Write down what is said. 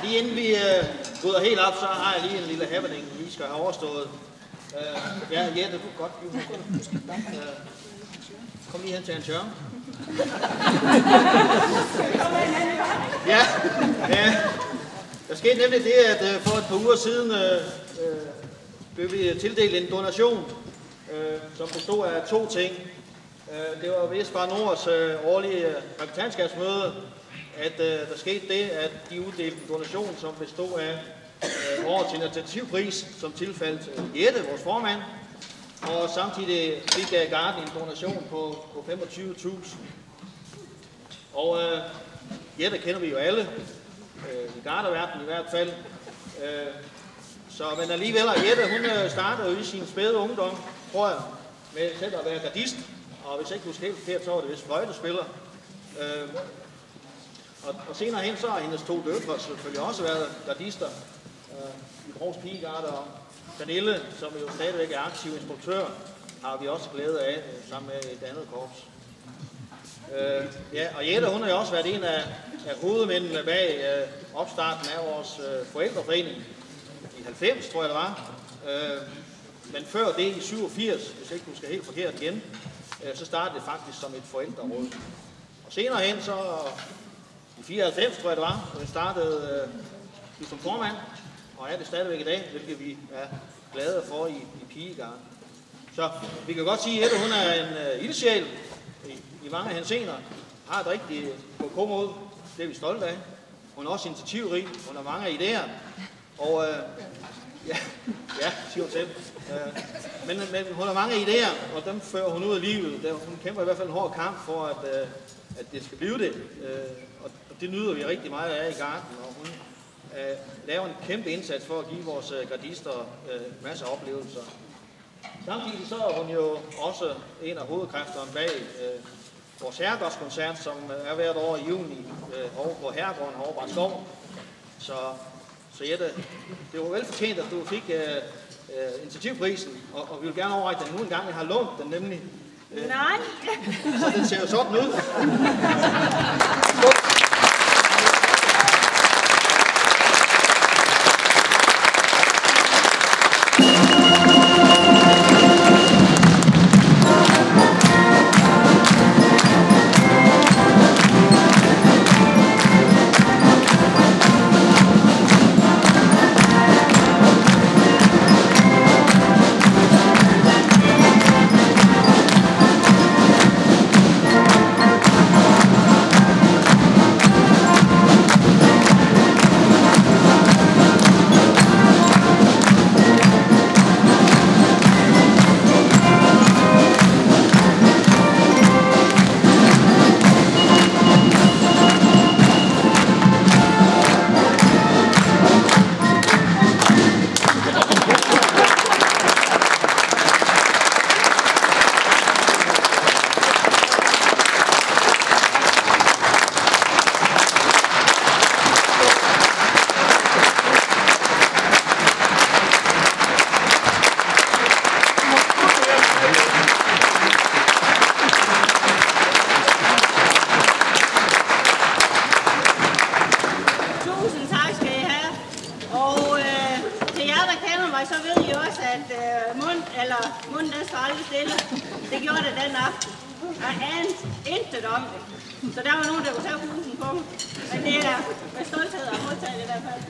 lige inden vi rydder helt op, så har jeg lige en lille happening, vi skal have overstået. Ja, Jette, du kan godt give mig. Kom lige hen til en tørre. Ja, der skete nemlig det, at for et par uger siden blev vi tildelt en donation, som bestod af 2 ting. Det var Vestfar Nords årlige repræsentantskabsmøde, at der skete det, at de uddelte en donation, som bestod af årets initiativpris, som tilfaldt Jette, vores formand, og samtidig fik Garden en donation på 25.000. Og Jette kender vi jo alle, i garderverdenen i hvert fald. Men alligevel, Jette, hun startede jo i sin spæde ungdom, tror jeg, med selv at være gardist, og hvis jeg ikke husker helt forkert, så var det vist fløjtespiller. Og senere hen, så har hendes 2 døtre selvfølgelig også været gardister i Brovs Pigegarde, og Pernille, som jo stadigvæk er aktiv instruktør, har vi også glæde af sammen med et andet korps. Ja, og Jette, hun har jo også været en af hovedmændene bag opstarten af vores forældreforening i 90, tror jeg det var. Men før det i 87, hvis jeg ikke husker helt forkert igen, så startede det faktisk som et forældreråd. Og senere hen, så i 94, tror jeg det var, hvor vi startede som formand, og er det stadigvæk i dag, hvilket vi er glade for i Pigegarden. Så vi kan godt sige, at Jette, hun er en ildsjæl i mange henseender, har et rigtig gå-mod, det er vi stolte af. Hun er også initiativrig, hun har mange idéer, og ja, siger hun selv. Men hun har mange idéer, og dem fører hun ud af livet. Hun kæmper i hvert fald en hård kamp for, at det skal blive det. Og det nyder vi rigtig meget af i Garden, og hun laver en kæmpe indsats for at give vores gardister masser af oplevelser. Samtidig så er hun jo også en af hovedkræfterne bag vores herregårdskoncert, som er hvert år i juni over på Herregården over Barskov. Så Jette, det var velfortjent, at du fik initiativprisen, og vi vil gerne overrække den nu en gang. Jeg har lånt den nemlig. Nej. Så den ser jo sådan ud. Munden den står aldrig stille. Det gjorde det den aften. Jeg anede intet om det. Så der var nogen, der kunne tage husen på mig. Men det er med stolthed at modtage det i hvert fald.